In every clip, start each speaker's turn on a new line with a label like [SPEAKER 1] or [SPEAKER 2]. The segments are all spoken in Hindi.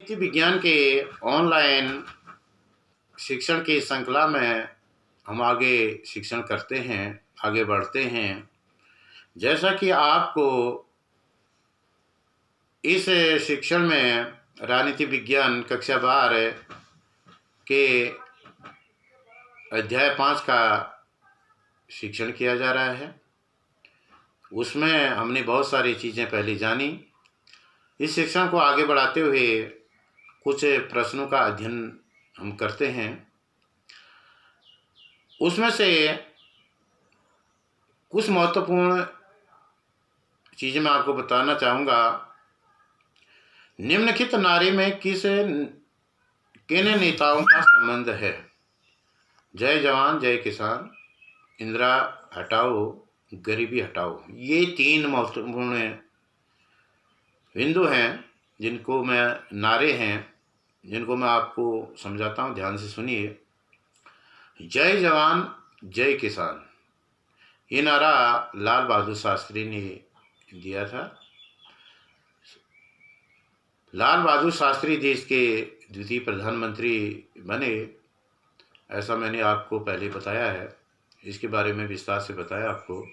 [SPEAKER 1] राजनीति विज्ञान के ऑनलाइन शिक्षण की श्रृंखला में हम आगे शिक्षण करते हैं, आगे बढ़ते हैं। जैसा कि आपको इस शिक्षण में राजनीति विज्ञान कक्षा 12 के अध्याय 5 का शिक्षण किया जा रहा है, उसमें हमने बहुत सारी चीज़ें पहले जानी। इस शिक्षण को आगे बढ़ाते हुए कुछ प्रश्नों का अध्ययन हम करते हैं। उसमें से कुछ महत्वपूर्ण चीज़ें मैं आपको बताना चाहूँगा। निम्नलिखित नारे में किन नेताओं का संबंध है? जय जवान जय किसान, इंदिरा हटाओ गरीबी हटाओ, ये 3 महत्वपूर्ण बिंदु हैं जिनको नारे हैं जिनको मैं आपको समझाता हूँ, ध्यान से सुनिए। जय जवान जय किसान, ये नारा लाल बहादुर शास्त्री ने दिया था। लाल बहादुर शास्त्री देश के द्वितीय प्रधानमंत्री बने, ऐसा मैंने आपको पहले बताया है, इसके बारे में विस्तार से बताया आपको।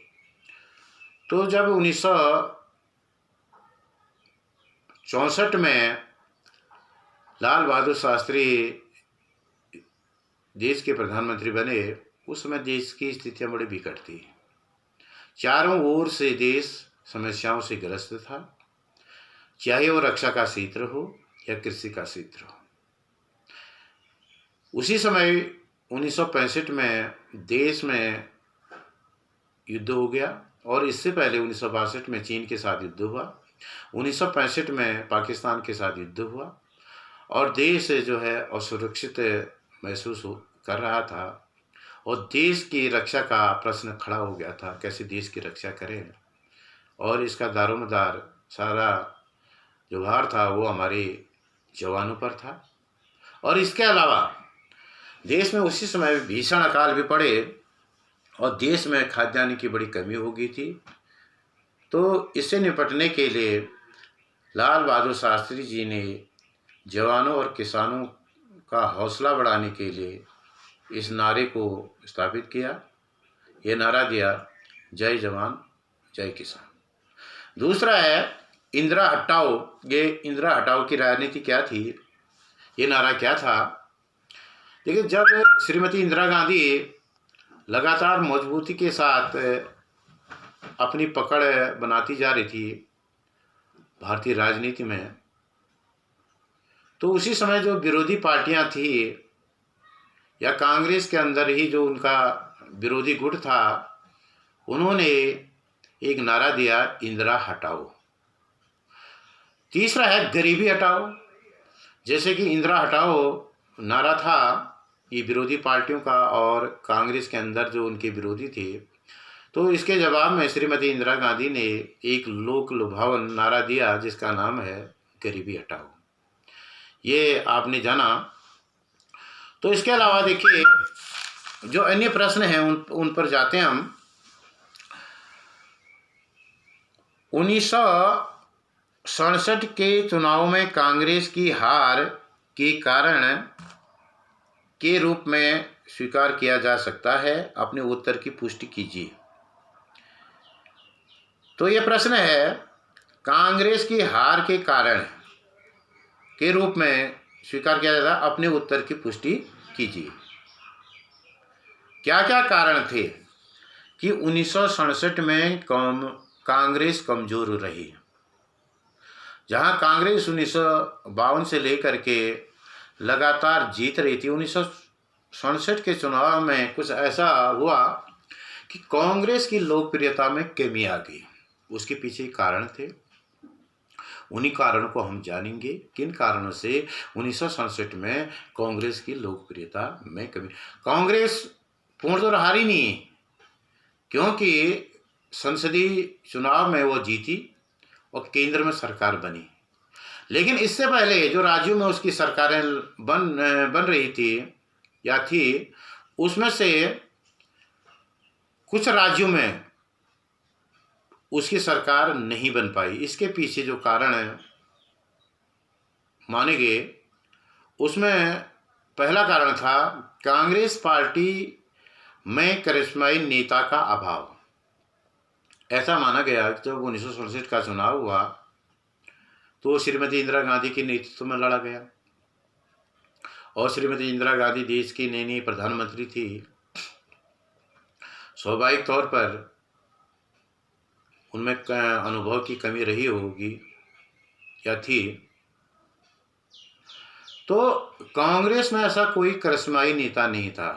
[SPEAKER 1] तो जब 1964 में लाल बहादुर शास्त्री देश के प्रधानमंत्री बने, उस समय देश की स्थितियां बड़ी विकट थी। चारों ओर से देश समस्याओं से ग्रस्त था, चाहे वो रक्षा का क्षेत्र हो या कृषि का क्षेत्र हो। उसी समय 1965 में देश में युद्ध हो गया और इससे पहले 1962 में चीन के साथ युद्ध हुआ। 1965 में पाकिस्तान के साथ युद्ध हुआ और देश जो है असुरक्षित महसूस कर रहा था और देश की रक्षा का प्रश्न खड़ा हो गया था, कैसे देश की रक्षा करें। और इसका दारोमदार सारा जो भार था वो हमारे जवानों पर था। और इसके अलावा देश में उसी समय भीषण अकाल भी पड़े और देश में खाद्यान्न की बड़ी कमी हो गई थी। तो इससे निपटने के लिए लाल बहादुर शास्त्री जी ने जवानों और किसानों का हौसला बढ़ाने के लिए इस नारे को स्थापित किया। ये नारा दिया, जय जवान जय किसान। दूसरा है इंदिरा हटाओ। ये इंदिरा हटाओ की राजनीति क्या थी, ये नारा क्या था? देखिए, जब श्रीमती इंदिरा गांधी लगातार मजबूती के साथ अपनी पकड़ बनाती जा रही थी भारतीय राजनीति में, तो उसी समय जो विरोधी पार्टियां थी या कांग्रेस के अंदर ही जो उनका विरोधी गुट था, उन्होंने एक नारा दिया, इंदिरा हटाओ। तीसरा है गरीबी हटाओ। जैसे कि इंदिरा हटाओ नारा था ये विरोधी पार्टियों का और कांग्रेस के अंदर जो उनके विरोधी थे, तो इसके जवाब में श्रीमती इंदिरा गांधी ने एक लोक लुभावन नारा दिया जिसका नाम है गरीबी हटाओ। ये आपने जाना। तो इसके अलावा देखिए, जो अन्य प्रश्न हैं उन पर जाते हैं हम। 1967 के चुनाव में कांग्रेस की हार के कारण के रूप में स्वीकार किया जा सकता है? अपने उत्तर की पुष्टि कीजिए। तो ये प्रश्न है, कांग्रेस की हार के कारण के रूप में स्वीकार किया जाता है, अपने उत्तर की पुष्टि कीजिए। क्या क्या कारण थे कि 1967 में कांग्रेस कमजोर रही? जहां कांग्रेस 1952 से लेकर के लगातार जीत रही थी, 1967 के चुनाव में कुछ ऐसा हुआ कि कांग्रेस की लोकप्रियता में कमी आ गई। उसके पीछे कारण थे, उन्हीं कारणों को हम जानेंगे, किन कारणों से 1967 में कांग्रेस की लोकप्रियता में कमी। कांग्रेस पूर्ण तो हारी नहीं, क्योंकि संसदीय चुनाव में वो जीती और केंद्र में सरकार बनी। लेकिन इससे पहले जो राज्यों में उसकी सरकारें बन रही थी या थी, उसमें से कुछ राज्यों में उसकी सरकार नहीं बन पाई। इसके पीछे जो कारण है माने गए, उसमें पहला कारण था कांग्रेस पार्टी में करिश्माई नेता का अभाव। ऐसा माना गया कि जब 1967 का चुनाव हुआ तो श्रीमती इंदिरा गांधी के नेतृत्व में लड़ा गया और श्रीमती इंदिरा गांधी देश की नई नई प्रधानमंत्री थी। स्वाभाविक तौर पर उनमें अनुभव की कमी रही होगी या थी। तो कांग्रेस में ऐसा कोई करिश्माई नेता नहीं था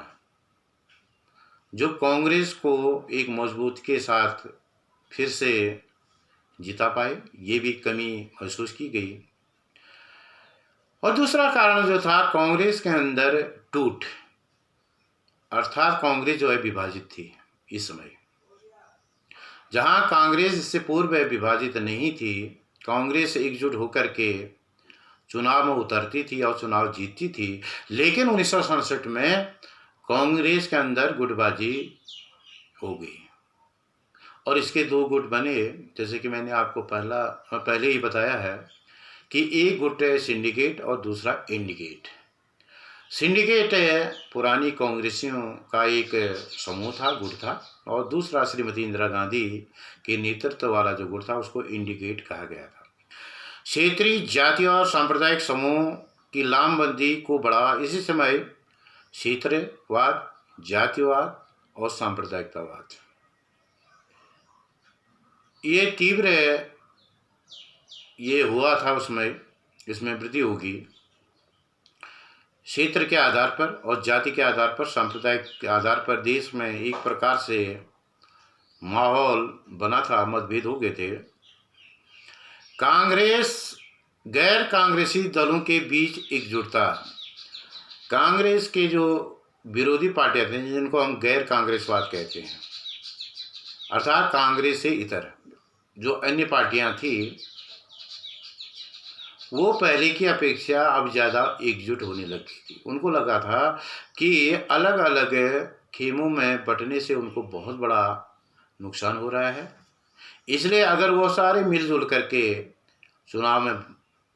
[SPEAKER 1] जो कांग्रेस को एक मजबूत के साथ फिर से जिता पाए, ये भी कमी महसूस की गई। और दूसरा कारण जो था कांग्रेस के अंदर टूट, अर्थात कांग्रेस जो है विभाजित थी। इस समय जहां कांग्रेस इससे पूर्व विभाजित नहीं थी, कांग्रेस एकजुट होकर के चुनाव में उतरती थी और चुनाव जीतती थी। लेकिन 1967 में कांग्रेस के अंदर गुटबाजी हो गई और इसके दो गुट बने, जैसे कि मैंने आपको पहले ही बताया है कि एक गुट सिंडिकेट और दूसरा इंडिकेट। सिंडिकेट पुरानी कांग्रेसियों का एक समूह था, गुट था, और दूसरा श्रीमती इंदिरा गांधी के नेतृत्व वाला जो गुट था उसको इंडिकेट कहा गया था। क्षेत्रीय, जातीय और सांप्रदायिक समूह की लामबंदी को बढ़ावा इसी समय क्षेत्रवाद, जातिवाद और सांप्रदायिकतावाद, ये तीव्र ये हुआ था उसमें, इसमें वृद्धि होगी। क्षेत्र के आधार पर और जाति के आधार पर, सांप्रदायिक के आधार पर देश में एक प्रकार से माहौल बना था, मतभेद हो गए थे। कांग्रेस गैर कांग्रेसी दलों के बीच एकजुटता, कांग्रेस के जो विरोधी पार्टियां थी जिनको हम गैर कांग्रेसवाद कहते हैं, अर्थात कांग्रेस से इतर जो अन्य पार्टियां थी वो पहले की अपेक्षा अब ज़्यादा एकजुट होने लगी थी। उनको लगा था कि अलग अलग खेमों में बंटने से उनको बहुत बड़ा नुकसान हो रहा है, इसलिए अगर वो सारे मिलजुल करके चुनाव में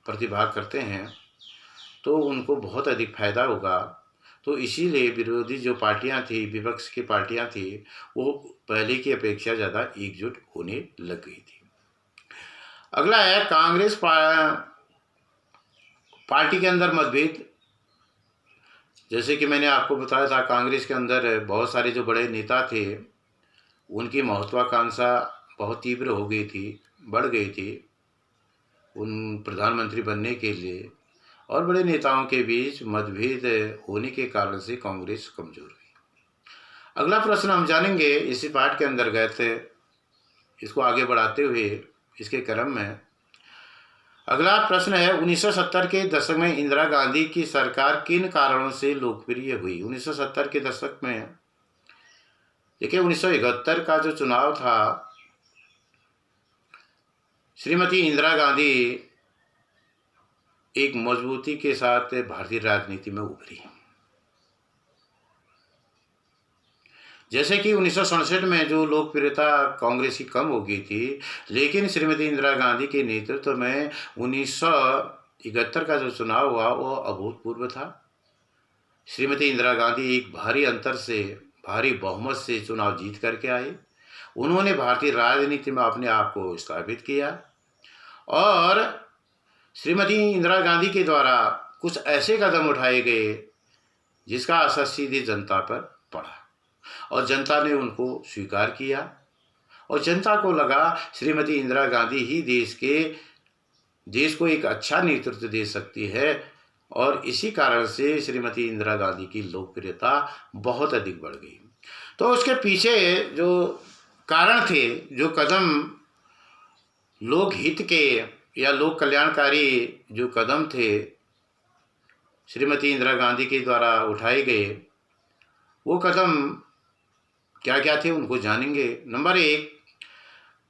[SPEAKER 1] प्रतिभाग करते हैं तो उनको बहुत अधिक फायदा होगा। तो इसीलिए विरोधी जो पार्टियां थी, विपक्ष की पार्टियां थी, वो पहले की अपेक्षा ज़्यादा एकजुट होने लग गई थी। अगला है कांग्रेस पार्टी के अंदर मतभेद। जैसे कि मैंने आपको बताया था, कांग्रेस के अंदर बहुत सारे जो बड़े नेता थे उनकी महत्वाकांक्षा बहुत तीव्र हो गई थी, बढ़ गई थी उन प्रधानमंत्री बनने के लिए, और बड़े नेताओं के बीच मतभेद होने के कारण से कांग्रेस कमजोर हुई। अगला प्रश्न हम जानेंगे इसी पाठ के अंतर्गत, इसको आगे बढ़ाते हुए इसके क्रम में। अगला प्रश्न है 1970 के दशक में इंदिरा गांधी की सरकार किन कारणों से लोकप्रिय हुई। 1970 के दशक में देखिए 1971 का जो चुनाव था, श्रीमती इंदिरा गांधी एक मजबूती के साथ भारतीय राजनीति में उभरी। जैसे कि 1967 में जो लोकप्रियता कांग्रेस की कम हो गई थी, लेकिन श्रीमती इंदिरा गांधी के नेतृत्व में 1971 का जो चुनाव हुआ वो अभूतपूर्व था। श्रीमती इंदिरा गांधी एक भारी अंतर से, भारी बहुमत से चुनाव जीत करके आए। उन्होंने भारतीय राजनीति में अपने आप को स्थापित किया और श्रीमती इंदिरा गांधी के द्वारा कुछ ऐसे कदम उठाए गए जिसका असर सीधे जनता पर पड़ा और जनता ने उनको स्वीकार किया और जनता को लगा श्रीमती इंदिरा गांधी ही देश को एक अच्छा नेतृत्व दे सकती है, और इसी कारण से श्रीमती इंदिरा गांधी की लोकप्रियता बहुत अधिक बढ़ गई। तो उसके पीछे जो कारण थे, जो कदम लोक हित के या लोक कल्याणकारी जो कदम थे श्रीमती इंदिरा गांधी के द्वारा उठाए गए, वो कदम क्या क्या थे उनको जानेंगे। नंबर 1,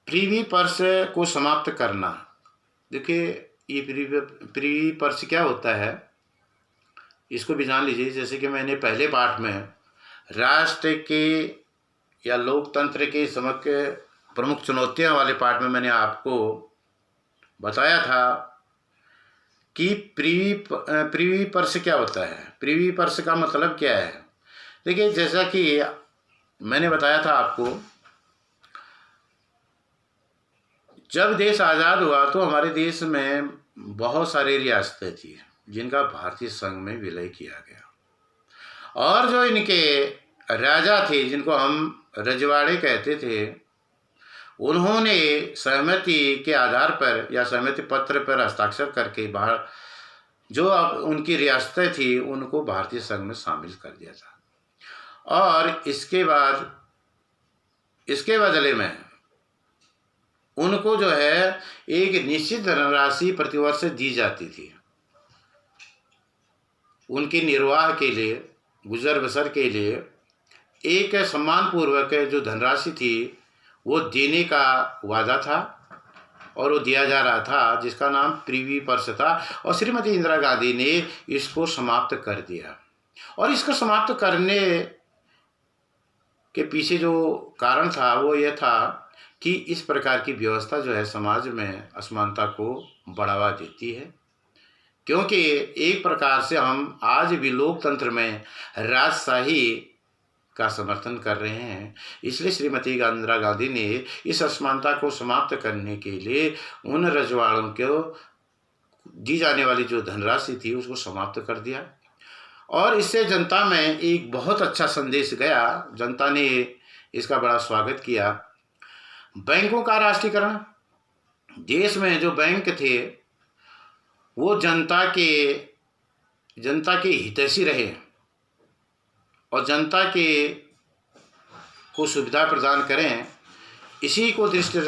[SPEAKER 1] प्रीवी पर्स को समाप्त करना। देखिए ये प्रीवी पर्स क्या होता है इसको भी जान लीजिए। जैसे कि मैंने पहले पाठ में राष्ट्र के या लोकतंत्र के समग्र प्रमुख चुनौतियां वाले पाठ में मैंने आपको बताया था कि प्रीवी पर्स क्या होता है। प्रीवी पर्स का मतलब क्या है? देखिए, जैसा कि मैंने बताया था आपको, जब देश आज़ाद हुआ तो हमारे देश में बहुत सारी रियासतें थी जिनका भारतीय संघ में विलय किया गया, और जो इनके राजा थे जिनको हम रजवाड़े कहते थे, उन्होंने सहमति के आधार पर या सहमति पत्र पर हस्ताक्षर करके बाहर जो अब उनकी रियासतें थी उनको भारतीय संघ में शामिल कर दिया था। और इसके बाद इसके बदले में उनको जो है एक निश्चित धनराशि प्रतिवर्ष दी जाती थी उनके निर्वाह के लिए, गुजर बसर के लिए। एक सम्मानपूर्वक जो धनराशि थी वो देने का वादा था और वो दिया जा रहा था, जिसका नाम प्रीवी पर्स था। और श्रीमती इंदिरा गांधी ने इसको समाप्त कर दिया। और इसको समाप्त करने के पीछे जो कारण था वो ये था कि इस प्रकार की व्यवस्था जो है समाज में असमानता को बढ़ावा देती है, क्योंकि एक प्रकार से हम आज भी लोकतंत्र में राजशाही का समर्थन कर रहे हैं। इसलिए श्रीमती इंदिरा गांधी ने इस असमानता को समाप्त करने के लिए उन रजवाड़ों को दी जाने वाली जो धनराशि थी उसको समाप्त कर दिया। और इससे जनता में एक बहुत अच्छा संदेश गया, जनता ने इसका बड़ा स्वागत किया। बैंकों का राष्ट्रीयकरण, देश में जो बैंक थे वो जनता के हितैषी रहे और जनता के को सुविधा प्रदान करें। इसी को दृष्टि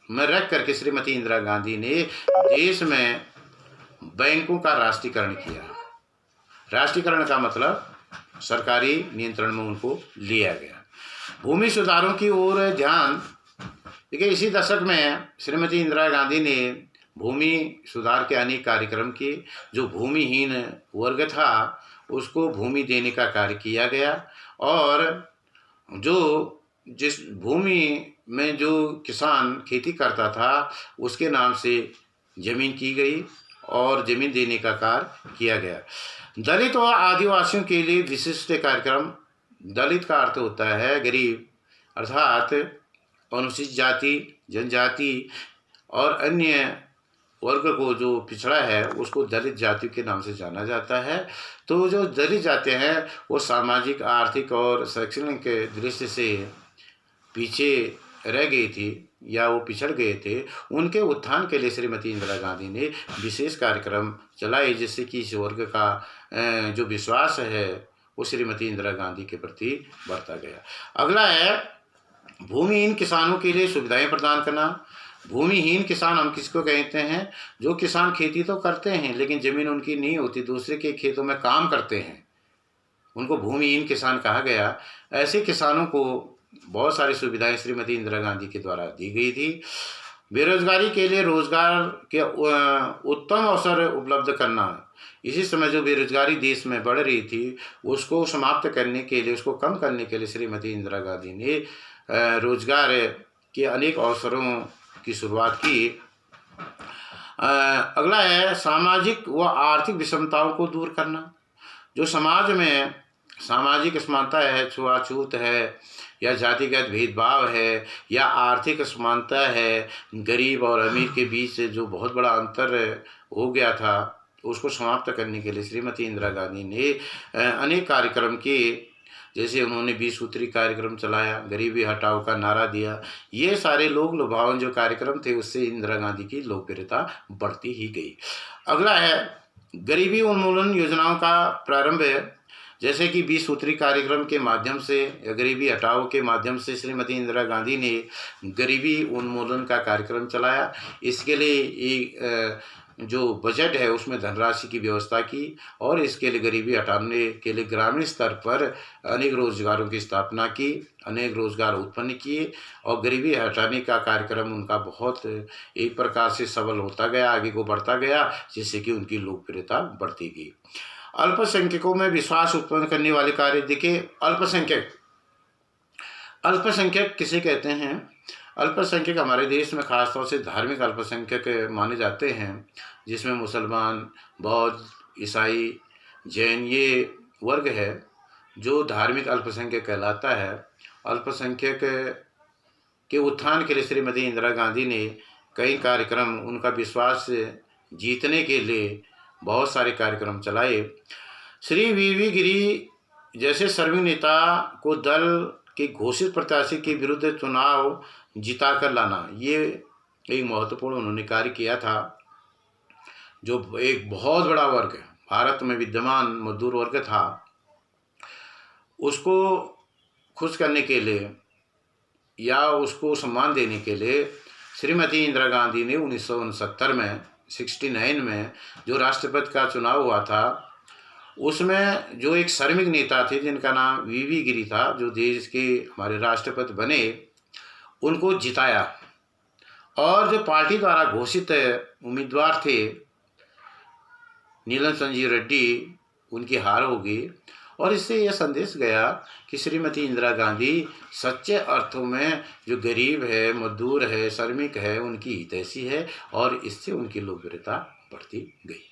[SPEAKER 1] में रख करके श्रीमती इंदिरा गांधी ने देश में बैंकों का राष्ट्रीयकरण किया। राष्ट्रीयकरण का मतलब सरकारी नियंत्रण में उनको लिया गया। भूमि सुधारों की ओर ध्यान, देखिए इसी दशक में श्रीमती इंदिरा गांधी ने भूमि सुधार के अनेक कार्यक्रम किए। जो भूमिहीन वर्ग था उसको भूमि देने का कार्य किया गया, और जिस भूमि में जो किसान खेती करता था उसके नाम से जमीन की गई और जमीन देने का कार्य किया गया। दलित व आदिवासियों के लिए विशिष्ट कार्यक्रम। दलित का अर्थ होता है गरीब, अर्थात अनुसूचित जाति, जनजाति और अन्य वर्ग को जो पिछड़ा है उसको दलित जाति के नाम से जाना जाता है। तो जो दलित जाति हैं वो सामाजिक, आर्थिक और शैक्षणिक के दृष्टि से पीछे रह गई थी या वो पिछड़ गए थे। उनके उत्थान के लिए श्रीमती इंदिरा गांधी ने विशेष कार्यक्रम चलाए, जिससे कि इस वर्ग का जो विश्वास है वो श्रीमती इंदिरा गांधी के प्रति बढ़ता गया। अगला है भूमिहीन किसानों के लिए सुविधाएं प्रदान करना। भूमिहीन किसान हम किसको कहते हैं? जो किसान खेती तो करते हैं लेकिन ज़मीन उनकी नहीं होती, दूसरे के खेतों में काम करते हैं, उनको भूमिहीन किसान कहा गया। ऐसे किसानों को बहुत सारी सुविधाएं श्रीमती इंदिरा गांधी के द्वारा दी गई थी। बेरोजगारी के लिए रोजगार के उत्तम अवसर उपलब्ध करना। इसी समय जो बेरोजगारी देश में बढ़ रही थी उसको समाप्त करने के लिए, उसको कम करने के लिए श्रीमती इंदिरा गांधी ने रोजगार के अनेक अवसरों की शुरुआत की। अगला है सामाजिक व आर्थिक विषमताओं को दूर करना। जो समाज में सामाजिक असमानता है, छुआछूत है या जातिगत भेदभाव है या आर्थिक असमानता है, गरीब और अमीर के बीच जो बहुत बड़ा अंतर हो गया था, उसको समाप्त करने के लिए श्रीमती इंदिरा गांधी ने अनेक कार्यक्रम किए। जैसे उन्होंने 20 सूत्री कार्यक्रम चलाया, गरीबी हटाओ का नारा दिया। ये सारे लोग लुभावन जो कार्यक्रम थे उससे इंदिरा गांधी की लोकप्रियता बढ़ती ही गई। अगला है गरीबी उन्मूलन योजनाओं का प्रारंभ है। जैसे कि 20 सूत्री कार्यक्रम के माध्यम से या गरीबी हटाओ के माध्यम से श्रीमती इंदिरा गांधी ने गरीबी उन्मूलन का कार्यक्रम चलाया। इसके लिए एक जो बजट है उसमें धनराशि की व्यवस्था की और इसके लिए गरीबी हटाने के लिए ग्रामीण स्तर पर अनेक रोजगारों की स्थापना की, अनेक रोजगार उत्पन्न किए और गरीबी हटाने का कार्यक्रम उनका बहुत एक प्रकार से सफल होता गया, आगे को बढ़ता गया, जिससे कि उनकी लोकप्रियता बढ़ती गई। अल्पसंख्यकों में विश्वास उत्पन्न करने वाले कार्य। देखिए अल्पसंख्यक किसे कहते हैं? अल्पसंख्यक हमारे देश में खासतौर से धार्मिक अल्पसंख्यक माने जाते हैं, जिसमें मुसलमान, बौद्ध, ईसाई, जैन ये वर्ग है जो धार्मिक अल्पसंख्यक कहलाता है। अल्पसंख्यक के उत्थान के लिए श्रीमती इंदिरा गांधी ने कई कार्यक्रम, उनका विश्वास जीतने के लिए बहुत सारे कार्यक्रम चलाए। श्री वी गिरी जैसे सर्विंग नेता को दल के घोषित प्रत्याशी के विरुद्ध चुनाव जिता कर लाना, ये एक महत्वपूर्ण उन्होंने कार्य किया था। जो एक बहुत बड़ा वर्ग भारत में विद्यमान मजदूर वर्ग था, उसको खुश करने के लिए या उसको सम्मान देने के लिए श्रीमती इंदिरा गांधी ने 1969 में 69 में जो राष्ट्रपति का चुनाव हुआ था, उसमें जो एक श्रमिक नेता थे जिनका नाम वी गिरी था, जो देश के हमारे राष्ट्रपति बने, उनको जिताया। और जो पार्टी द्वारा घोषित उम्मीदवार थे नीलम संजीव रेड्डी, उनकी हार होगी। और इससे यह संदेश गया कि श्रीमती इंदिरा गांधी सच्चे अर्थों में जो गरीब है, मजदूर है, श्रमिक है, उनकी हितैषी है, और इससे उनकी लोकप्रियता बढ़ती गई।